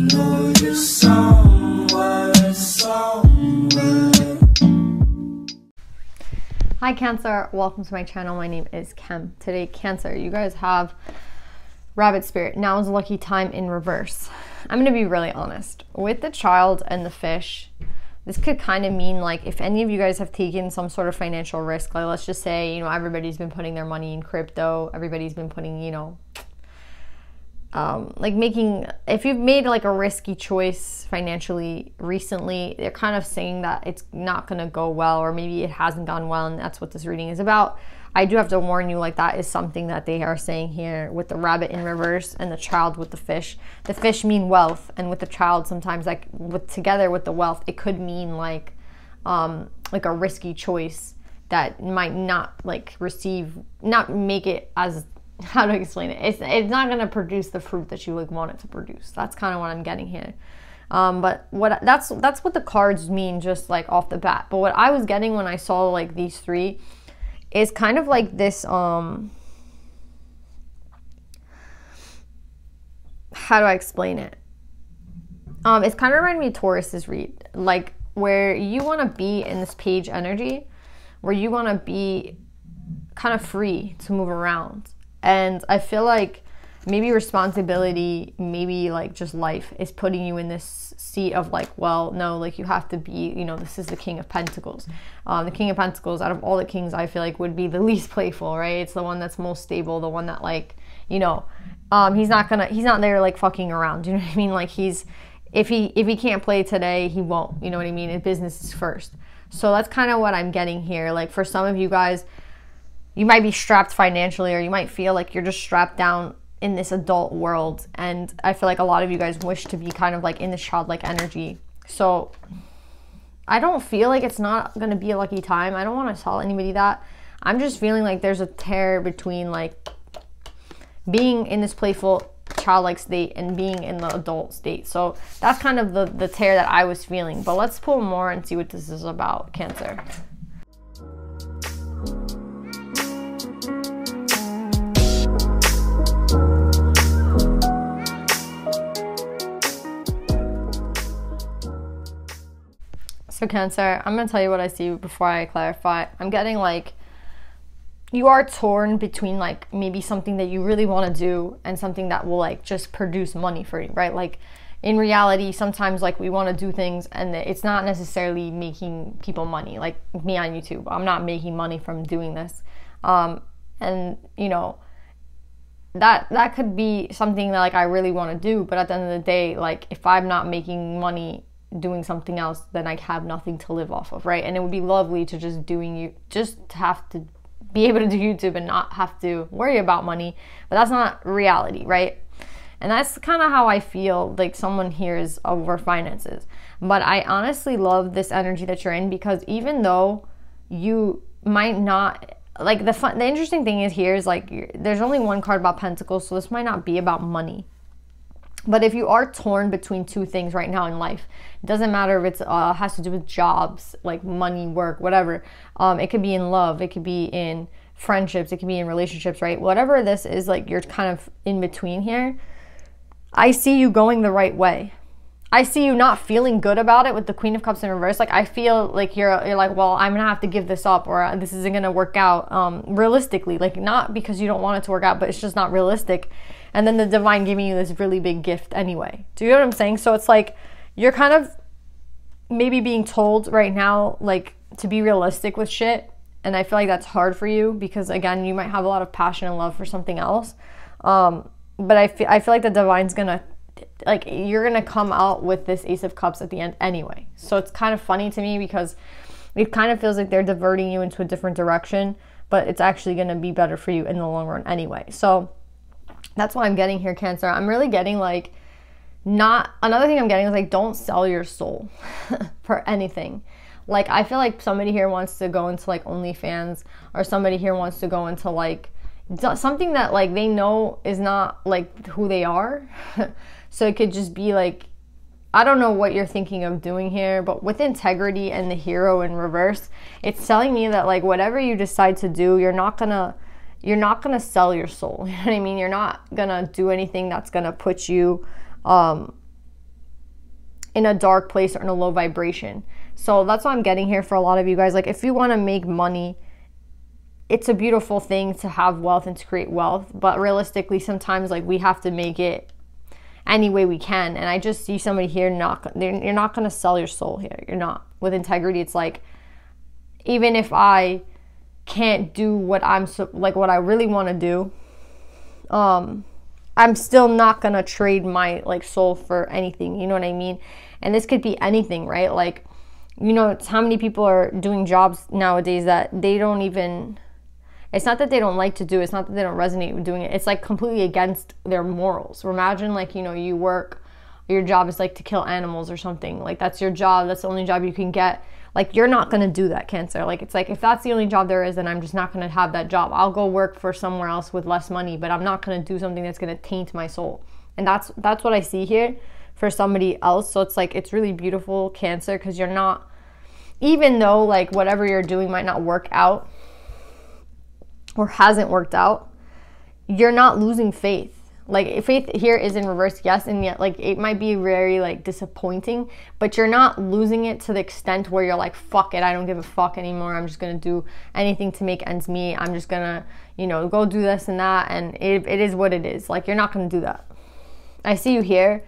know you're somewhere, somewhere. Hi Cancer, welcome to my channel. My name is Kim. Today, Cancer, you guys have Rabbit Spirit. Now is a lucky time in reverse. I'm going to be really honest. With the child and the fish, this could kind of mean like if any of you guys have taken some sort of financial risk, like let's just say, everybody's been putting their money in crypto, everybody's been putting, if you've made like a risky choice financially recently, they're kind of saying that it's not going to go well, or maybe it hasn't gone well, and that's what this reading is about. I do have to warn you, like that is something that they are saying here with the rabbit in reverse and the child with the fish. The fish mean wealth, and with the child sometimes together with the wealth, it could mean like a risky choice that might not not make it as, how to explain it? It's not going to produce the fruit that you want it to produce. That's kind of what I'm getting here. But that's what the cards mean just like off the bat. But what I was getting when I saw like these three is kind of like this, how do I explain it? It's kind of reminding me of Taurus's read, like where you want to be in this page energy, where you want to be kind of free to move around. And I feel like maybe responsibility, maybe like just life is putting you in this seat of like, well, no, like you have to be, this is the King of Pentacles. The King of Pentacles, out of all the kings, I feel like would be the least playful, right? It's the one that's most stable, the one that like, he's not there like fucking around. Do you know what I mean? Like if he can't play today, he won't, you know what I mean? His business is first. So that's kind of what I'm getting here. Like for some of you guys, you might be strapped financially, or you might feel like you're just strapped down in this adult world. And I feel like a lot of you guys wish to be kind of like in this childlike energy. So I don't feel like it's not going to be a lucky time. I don't want to tell anybody that. I'm just feeling like there's a tear between like being in this playful childlike state and being in the adult state. So that's kind of the tear that I was feeling. But let's pull more and see what this is about, Cancer. So Cancer, I'm going to tell you what I see before I clarify. I'm getting like you are torn between like maybe something that you really want to do and something that will like just produce money for you, right? Like in reality, sometimes like we want to do things and it's not necessarily making people money. Like me on YouTube, I'm not making money from doing this. And that could be something that like I really want to do, but at the end of the day, like if I'm not making money doing something else, then I have nothing to live off of, right? And it would be lovely to just have to be able to do YouTube and not have to worry about money, but that's not reality, right? And that's kind of how I feel like someone here is over finances. But I honestly love this energy that you're in, because even though you might not like the interesting thing is here is like there's only one card about Pentacles, so this might not be about money. But if you are torn between two things right now in life, it doesn't matter if it has to do with jobs, like money, work, whatever. It could be in love, it could be in friendships, it could be in relationships, right? Whatever this is, like you're kind of in between here. I see you going the right way. I see you not feeling good about it with the Queen of Cups in reverse. Like I feel like you're like, well, I'm gonna have to give this up, or this isn't gonna work out realistically. Like not because you don't want it to work out, but it's just not realistic. And then the divine giving you this really big gift anyway. Do you know what I'm saying? So it's like you're kind of maybe being told right now like to be realistic with shit. And I feel like that's hard for you because again, you might have a lot of passion and love for something else. But I feel like the divine's gonna like you're gonna come out with this Ace of Cups at the end anyway. So it's kind of funny to me because it kind of feels like they're diverting you into a different direction, but it's actually gonna be better for you in the long run anyway. So that's what I'm getting here, Cancer. I'm really getting like another thing I'm getting is like don't sell your soul for anything. Like I feel like somebody here wants to go into like OnlyFans, or somebody here wants to go into like something that like they know is not like who they are. So it could just be like, I don't know what you're thinking of doing here, but with integrity and the Hero in reverse, it's telling me that like whatever you decide to do, you're not gonna sell your soul. You know what I mean? You're not gonna do anything that's gonna put you in a dark place or in a low vibration. So that's what I'm getting here for a lot of you guys. Like, if you want to make money, it's a beautiful thing to have wealth and to create wealth, but realistically sometimes like we have to make it any way we can. And I just see somebody here, you're not going to sell your soul here. You're not. With integrity, it's like, even if I can't do what what I really want to do, I'm still not going to trade my like soul for anything. You know what I mean? And this could be anything, right? Like, you know, it's how many people are doing jobs nowadays that they don't even, it's not that they don't like to do it, it's not that they don't resonate with doing it, it's like completely against their morals. Imagine like, you know, you work, your job is like to kill animals or something. Like, that's your job, that's the only job you can get. Like, you're not going to do that, Cancer. Like, it's like, if that's the only job there is, then I'm just not going to have that job. I'll go work for somewhere else with less money, but I'm not going to do something that's going to taint my soul. And that's what I see here for somebody else. So it's like, it's really beautiful, Cancer, because you're not, even though like whatever you're doing might not work out or hasn't worked out, you're not losing faith. Like, faith here is in reverse, yes, and yet like it might be very like disappointing, but you're not losing it to the extent where you're like, fuck it, I don't give a fuck anymore, I'm just gonna do anything to make ends meet, I'm just gonna, you know, go do this and that, and it is what it is. Like, you're not gonna do that. I see you here.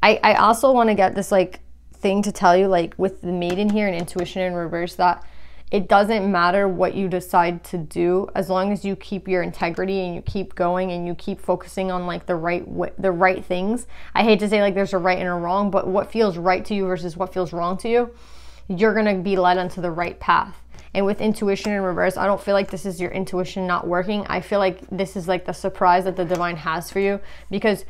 I also want to get this like thing to tell you, like with the Maiden here and intuition in reverse, that it doesn't matter what you decide to do, as long as you keep your integrity and you keep going and you keep focusing on like the right things. I hate to say like there's a right and a wrong, but what feels right to you versus what feels wrong to you, you're gonna be led onto the right path. And with intuition in reverse, I don't feel like this is your intuition not working. I feel like this is like the surprise that the divine has for you, because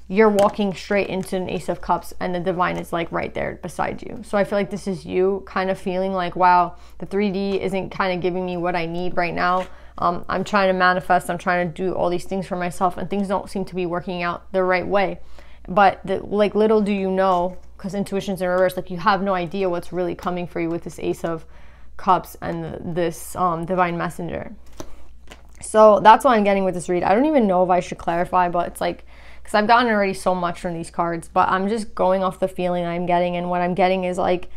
you're walking straight into an Ace of Cups and the divine is like right there beside you. So I feel like this is you kind of feeling like, wow, the 3D isn't kind of giving me what I need right now. I'm trying to manifest, I'm trying to do all these things for myself, and things don't seem to be working out the right way. But like, little do you know, because intuition's in reverse, like you have no idea what's really coming for you with this Ace of Cups and this divine messenger. So that's what I'm getting with this read. I don't even know if I should clarify, but it's like, because I've gotten already so much from these cards, but I'm just going off the feeling I'm getting. And what I'm getting is like,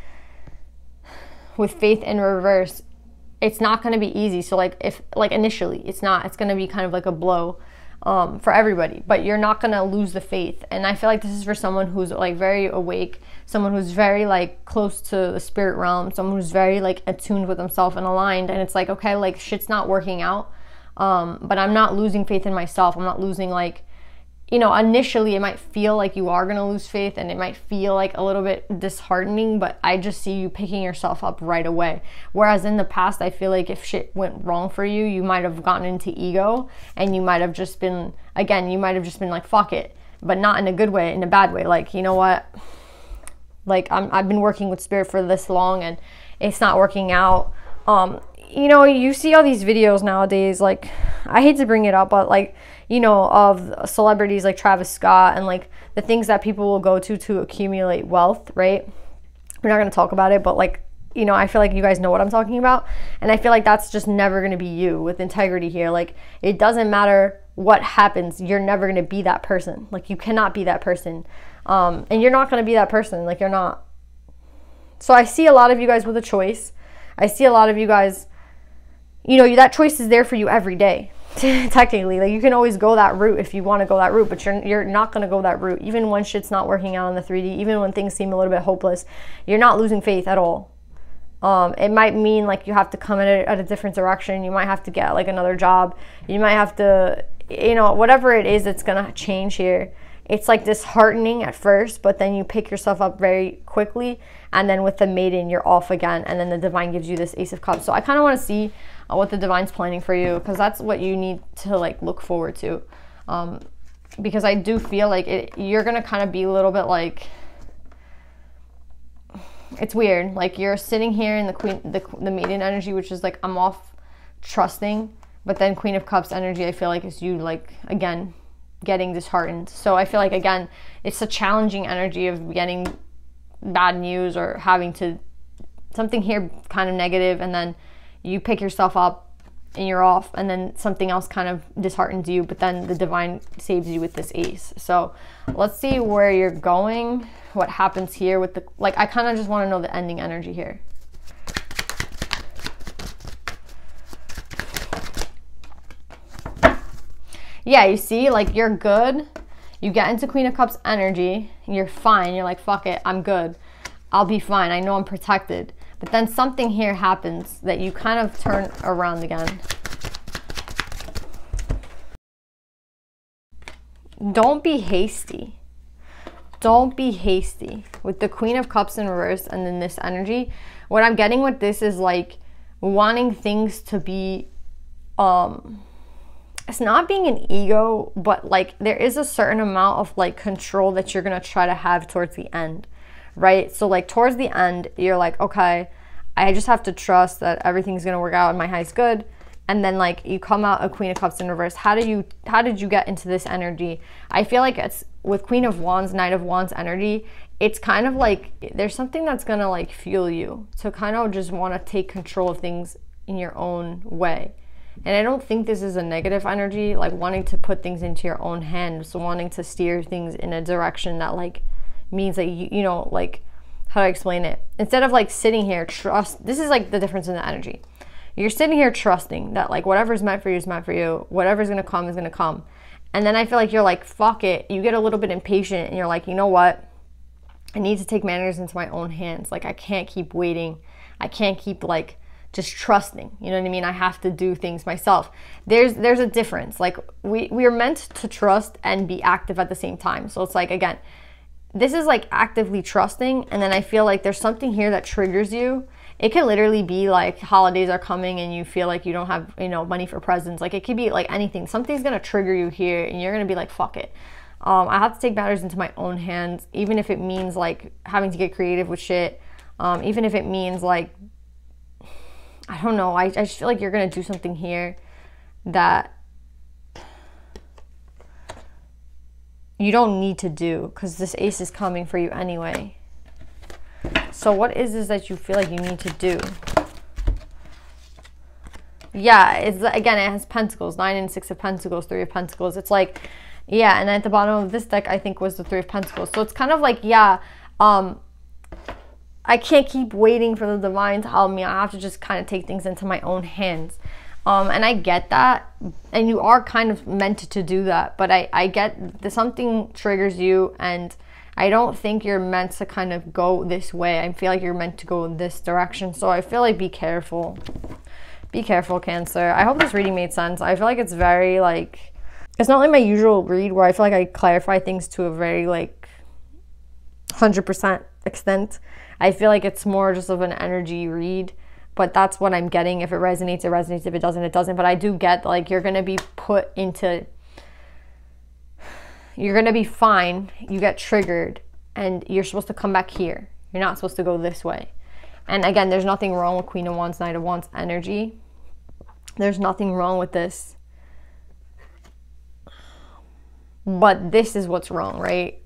with faith in reverse, it's not going to be easy. So like, if like initially it's going to be kind of like a blow for everybody, but you're not going to lose the faith. And I feel like this is for someone who's like very awake, someone who's very like close to the spirit realm, someone who's very like attuned with themselves and aligned. And it's like, okay, like shit's not working out, but I'm not losing faith in myself. I'm not losing like, you know, initially it might feel like you are going to lose faith and it might feel like a little bit disheartening, but I just see you picking yourself up right away. Whereas in the past, I feel like if shit went wrong for you, you might have gotten into ego and you might have just been, again, you might have just been like, fuck it, but not in a good way, in a bad way. Like, you know what? Like, I've been working with spirit for this long and it's not working out. You know, you see all these videos nowadays, like, I hate to bring it up, but like, you know, of celebrities like Travis Scott and like the things that people will go to accumulate wealth, right? We're not going to talk about it, but like, you know, I feel like you guys know what I'm talking about. And I feel like that's just never going to be you with integrity here. Like, it doesn't matter what happens, you're never going to be that person. Like, you cannot be that person. And you're not going to be that person. Like, you're not. So I see a lot of you guys with a choice. I see a lot of you guys, you know, that choice is there for you every day. Technically, like, you can always go that route if you want to go that route, but you're not going to go that route. Even when shit's not working out in the 3D, even when things seem a little bit hopeless, you're not losing faith at all. It might mean like you have to come in at a different direction. You might have to get like another job. You might have to, you know, whatever it is that's going to change here. It's like disheartening at first, but then you pick yourself up very quickly. And then with the Maiden, you're off again. And then the divine gives you this Ace of Cups. So I kind of want to see what the divine's planning for you, because that's what you need to like look forward to. Because I do feel like you're going to kind of be a little bit like, it's weird. Like, you're sitting here in the Maiden energy, which is like, I'm off trusting. But then Queen of Cups energy, I feel like is you like, again, getting disheartened. So I feel like, again, it's a challenging energy of getting bad news or having to something here kind of negative, and then you pick yourself up and you're off, and then something else kind of disheartens you, but then the divine saves you with this Ace. So let's see where you're going. what happens here with the, like, I kind of just want to know the ending energy here. Yeah, you see, like, you're good. You get into Queen of Cups energy, and you're fine. You're like, fuck it, I'm good. I'll be fine. I know I'm protected. But then something here happens that you kind of turn around again. Don't be hasty. Don't be hasty. With the Queen of Cups in reverse and then this energy, what I'm getting with this is like wanting things to be, it's not being an ego, but like there is a certain amount of like control that you're going to try to have towards the end, right? So like towards the end, you're like, okay, I just have to trust that everything's going to work out and my highest good. And then like you come out a Queen of Cups in reverse. How did you get into this energy? I feel like it's with Queen of Wands, Knight of Wands energy, it's kind of like there's something that's going to like fuel you to kind of just want to take control of things in your own way. And I don't think this is a negative energy, like wanting to put things into your own hands, so wanting to steer things in a direction that like means that you know, like, how do I explain it? Instead of like sitting here, trust, this is like the difference in the energy. You're sitting here trusting that like whatever's meant for you is meant for you. Whatever's going to come is going to come. And then I feel like you're like, fuck it. You get a little bit impatient and you're like, you know what? I need to take matters into my own hands. Like I can't keep waiting. I can't keep like just trusting. You know what I mean? I have to do things myself. There's a difference. Like we are meant to trust and be active at the same time. So it's like, again, this is like actively trusting. And then I feel like there's something here that triggers you. It could literally be like holidays are coming and you feel like you don't have, you know, money for presents. Like it could be like anything. Something's going to trigger you here and you're going to be like, fuck it. I have to take matters into my own hands, even if it means like having to get creative with shit. Even if it means like, I don't know. I just feel like you're going to do something here that you don't need to do because this ace is coming for you anyway. So what is this that you feel like you need to do? Yeah, it's again, it has pentacles, 9 and 6 of pentacles, 3 of pentacles. It's like, yeah, and at the bottom of this deck, I think was the 3 of pentacles. So it's kind of like, yeah, I can't keep waiting for the divine to help me. I have to just kind of take things into my own hands. And I get that. And you are kind of meant to do that. But I get that something triggers you and I don't think you're meant to kind of go this way. I feel like you're meant to go in this direction. So I feel like be careful. Be careful, Cancer. I hope this reading made sense. I feel like it's very like, it's not like my usual read where I feel like I clarify things to a very like 100% extent. I feel like it's more just of an energy read. But that's what I'm getting. If it resonates, it resonates. If it doesn't, it doesn't. But I do get like you're going to be put into... You're going to be fine. You get triggered and you're supposed to come back here. You're not supposed to go this way. And again, there's nothing wrong with Queen of Wands, Knight of Wands energy. There's nothing wrong with this. But this is what's wrong, right?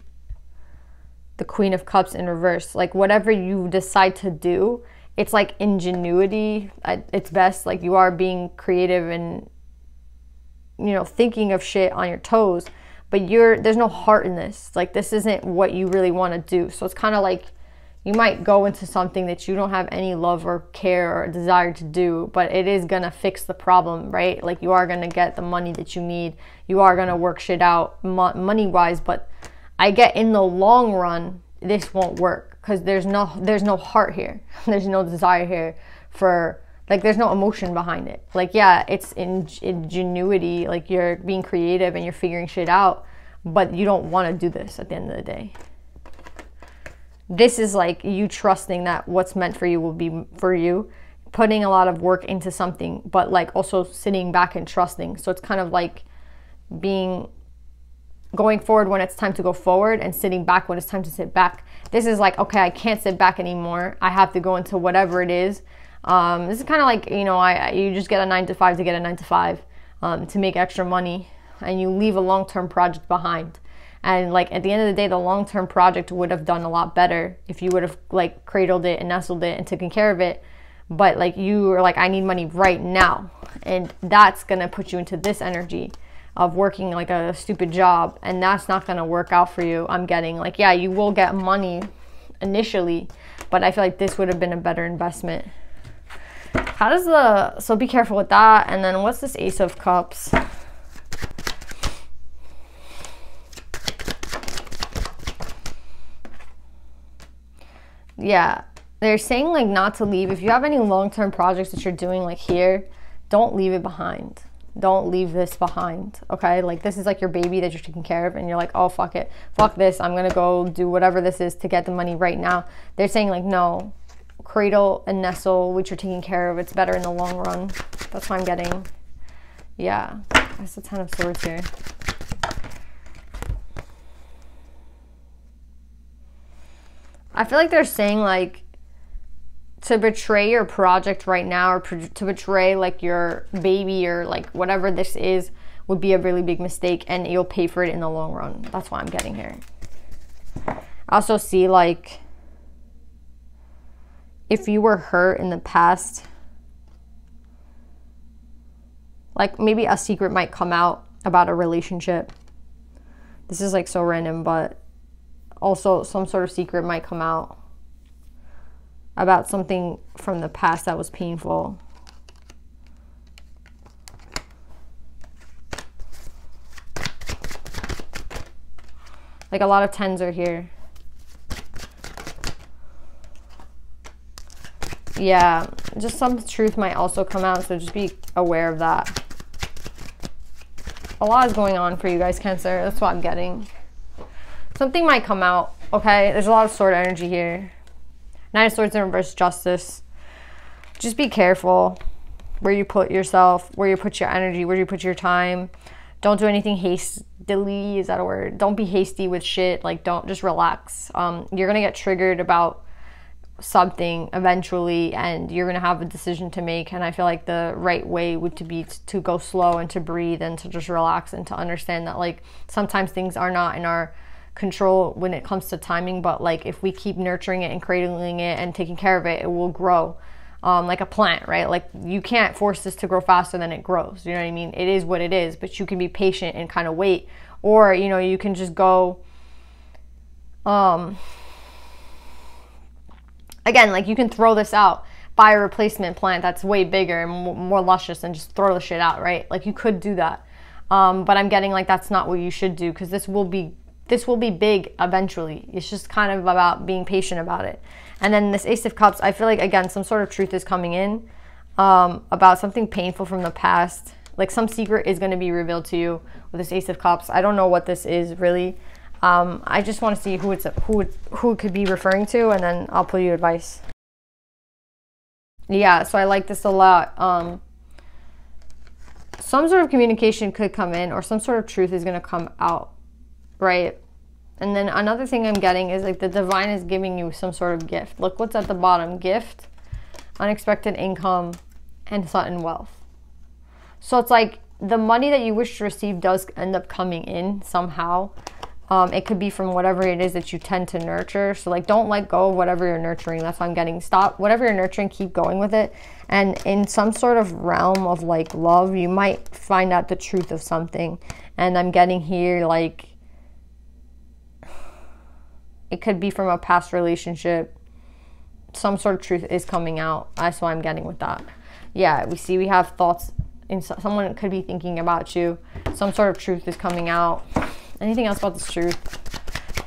The Queen of Cups in reverse. Like whatever you decide to do, it's like ingenuity at its best. Like you are being creative and, you know, thinking of shit on your toes. But there's no heart in this. Like this isn't what you really want to do. So it's kind of like you might go into something that you don't have any love or care or desire to do, but it is going to fix the problem, right? Like you are going to get the money that you need. You are going to work shit out money-wise, but I get in the long run, this won't work because there's no heart here. There's no desire here for... Like, there's no emotion behind it. Like, yeah, it's ingenuity. Like, you're being creative and you're figuring shit out. But you don't want to do this at the end of the day. This is, like, you trusting that what's meant for you will be for you. Putting a lot of work into something. But, like, also sitting back and trusting. So, it's kind of like going forward when it's time to go forward and sitting back when it's time to sit back. This is like, okay, I can't sit back anymore. I have to go into whatever it is. This is kind of like, you know, you just get a 9-to-5 to get a 9-to-5 to make extra money, and you leave a long-term project behind. And like at the end of the day, the long-term project would have done a lot better if you would have like cradled it and nestled it and taken care of it. But like you are like, I need money right now, and that's gonna put you into this energy. of working like a stupid job, and that's not going to work out for you. I'm getting like, yeah, you will get money initially, but I feel like this would have been a better investment. How does the, so be careful with that. And then what's this Ace of Cups? Yeah, they're saying like not to leave. If you have any long-term projects that you're doing like here, don't leave it behind. Don't leave this behind, okay? Like this is like your baby that you're taking care of, and you're like, oh, fuck it. Fuck this. I'm going to go do whatever this is to get the money right now. They're saying like, no, cradle and nestle what you're taking care of. It's better in the long run. That's what I'm getting. Yeah, that's the Ten of Swords here. I feel like they're saying like to betray your project right now, or to betray like your baby, or like whatever this is, would be a really big mistake, and you'll pay for it in the long run. That's what I'm getting here. I also see like if you were hurt in the past, like maybe a secret might come out about a relationship. This is like so random, but also some sort of secret might come out about something from the past that was painful. Like a lot of tens are here. Yeah, just some truth might also come out, so just be aware of that. A lot is going on for you guys, Cancer. That's what I'm getting. Something might come out, okay? There's a lot of sword energy here. Nine of Swords in reverse, Justice. Just be careful where you put yourself, where you put your energy, where you put your time. Don't do anything hastily. Is that a word? Don't be hasty with shit. Like, don't, just relax. You're going to get triggered about something eventually, and you're going to have a decision to make. And I feel like the right way would to be to go slow and to breathe and to just relax and to understand that, like, sometimes things are not in our control when it comes to timing, but like if we keep nurturing it and cradling it and taking care of it, it will grow like a plant, right? Like you can't force this to grow faster than it grows, you know what I mean? It is what it is, but you can be patient and kind of wait, or you know, you can just go again, like you can throw this out, buy a replacement plant that's way bigger and more luscious, and just throw the shit out, right? Like you could do that, but I'm getting like that's not what you should do, because this will be big eventually. It's just kind of about being patient about it. And then this Ace of Cups, I feel like, again, some sort of truth is coming in about something painful from the past. Like some secret is going to be revealed to you with this Ace of Cups. I don't know what this is really. I just want to see who it could be referring to, and then I'll pull you advice. Yeah, so I like this a lot. Some sort of communication could come in, or some sort of truth is going to come out, right? And then another thing I'm getting is like the divine is giving you some sort of gift. Look what's at the bottom: gift, unexpected income, and sudden wealth. So it's like the money that you wish to receive does end up coming in somehow. It could be from whatever it is that you tend to nurture. So like, don't let go of whatever you're nurturing. That's what I'm getting. Stop whatever you're nurturing, keep going with it. And in some sort of realm of like love, you might find out the truth of something. And I'm getting here like it could be from a past relationship. Some sort of truth is coming out. That's what I'm getting with that. Yeah, we have thoughts. Someone could be thinking about you. Some sort of truth is coming out. Anything else about this truth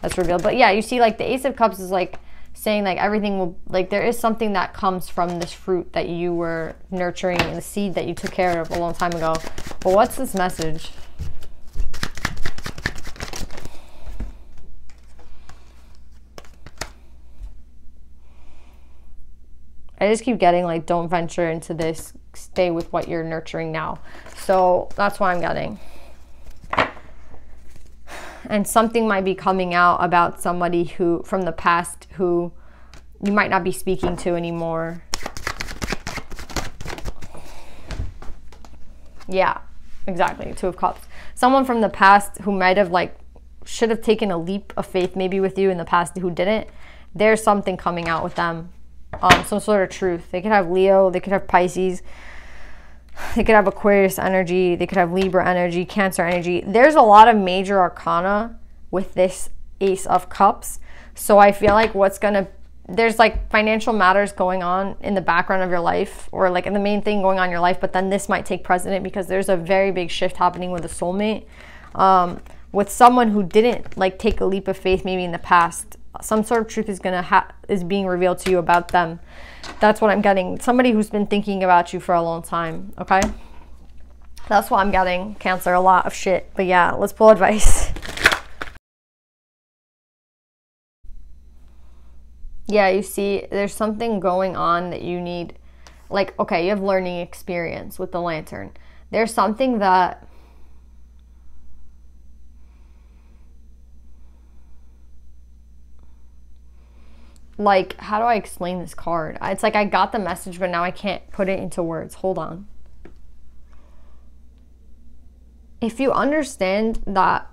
that's revealed? But yeah, you see like the Ace of Cups is like saying like everything will, like there is something that comes from this fruit that you were nurturing and the seed that you took care of a long time ago. But what's this message? I just keep getting like, don't venture into this, stay with what you're nurturing now. So that's what I'm getting. And something might be coming out about somebody who from the past who you might not be speaking to anymore. Yeah, exactly. Two of Cups. Someone from the past who might have like should have taken a leap of faith maybe with you in the past who didn't. There's something coming out with them. Some sort of truth. They could have Leo, they could have Pisces. They could have Aquarius energy. They could have Libra energy, Cancer energy. There's a lot of major arcana with this Ace of Cups. So I feel like there's like financial matters going on in the background of your life, or like in the main thing going on in your life, but then this might take precedent because there's a very big shift happening with a soulmate. With someone who didn't like take a leap of faith maybe in the past. Some sort of truth is being revealed to you about them. That's what I'm getting. Somebody who's been thinking about you for a long time, okay? That's what I'm getting, Cancer, a lot of shit. But yeah, let's pull advice. Yeah, you see, there's something going on that you need. Like, okay, you have learning experience with the Lantern. There's something that... Like, how do I explain this card? It's like I got the message, but now I can't put it into words. Hold on. If you understand that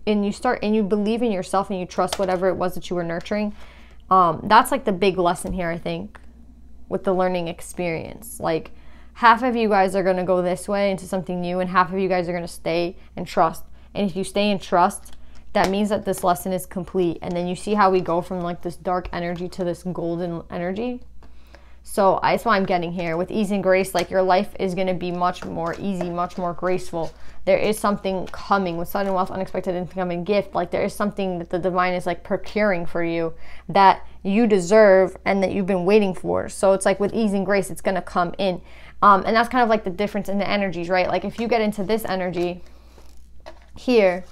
and you believe in yourself and you trust whatever it was that you were nurturing, that's like the big lesson here, I think, with the learning experience. Like, half of you guys are going to go this way into something new, and half of you guys are going to stay and trust. And if you stay in trust, that means that this lesson is complete. And then you see how we go from like this dark energy to this golden energy. So that's what I'm getting here. With ease and grace, like your life is going to be much more easy, much more graceful. There is something coming with sudden wealth, unexpected income, and gift. Like there is something that the divine is like procuring for you that you deserve and that you've been waiting for. So it's like with ease and grace, it's going to come in. And that's kind of like the difference in the energies, right? Like if you get into this energy here,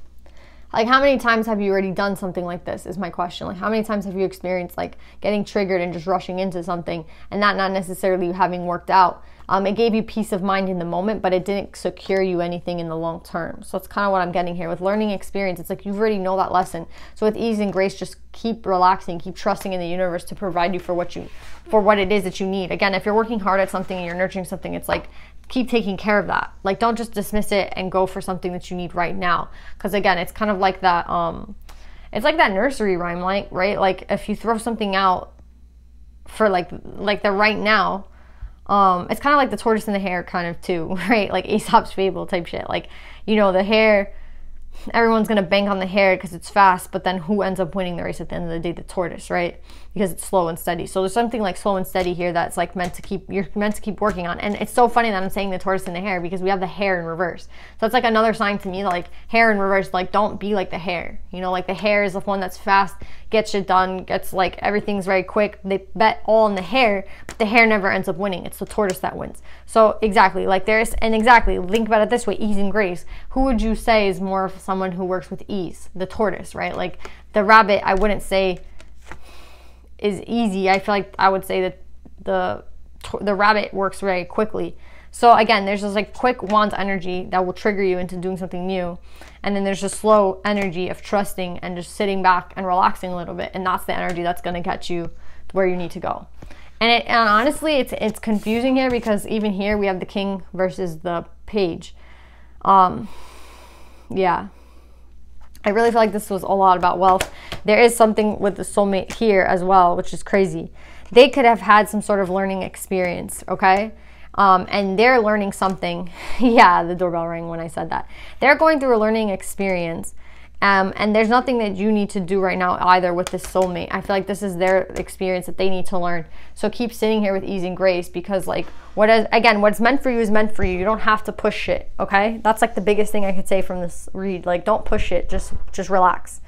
like how many times have you already done something like this is my question. Like how many times have you experienced like getting triggered and just rushing into something and that not necessarily having worked out? It gave you peace of mind in the moment, but it didn't secure you anything in the long term. So that's kind of what I'm getting here. With learning experience, it's like you already know that lesson. So with ease and grace, just keep relaxing, keep trusting in the universe to provide you for what it is that you need. Again, if you're working hard at something and you're nurturing something, it's like keep taking care of that. Like don't just dismiss it and go for something that you need right now. Because again, it's kind of like that it's like that nursery rhyme, like, right? Like if you throw something out for like the right now, it's kind of like the tortoise and the hare kind of too, right? Like Aesop's fable type shit. Like, you know, the hare, everyone's going to bank on the hare because it's fast, but then who ends up winning the race at the end of the day? The tortoise, right? Because it's slow and steady. So there's something like slow and steady here that's like you're meant to keep working on. And it's so funny that I'm saying the tortoise and the hare because we have the hare in reverse. So it's like another sign to me, like hare in reverse, like don't be like the hare. You know, like the hare is the one that's fast, gets shit done, gets like everything's very quick. They bet all on the hare, but the hare never ends up winning. It's the tortoise that wins. So exactly, like think about it this way, ease and grace. Who would you say is more of someone who works with ease? The tortoise, right? Like the rabbit, I wouldn't say is easy. I feel like I would say that the rabbit works very quickly. So again, there's this like quick wand energy that will trigger you into doing something new, and then there's a slow energy of trusting and just sitting back and relaxing a little bit, and that's the energy that's going to get you to where you need to go. And honestly, it's confusing here because even here we have the king versus the page. Yeah, I really feel like this was a lot about wealth. There is something with the soulmate here as well, which is crazy. They could have had some sort of learning experience, okay? And they're learning something. Yeah, the doorbell rang when I said that. They're going through a learning experience. And there's nothing that you need to do right now either with this soulmate. I feel like this is their experience that they need to learn. So keep sitting here with ease and grace because like what's meant for you is meant for you. You don't have to push it, okay? That's like the biggest thing I could say from this read. Like don't push it, just relax.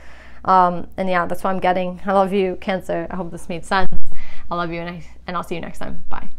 And yeah, that's what I'm getting. I love you, Cancer. I hope this made sense. I love you and I'll see you next time. Bye.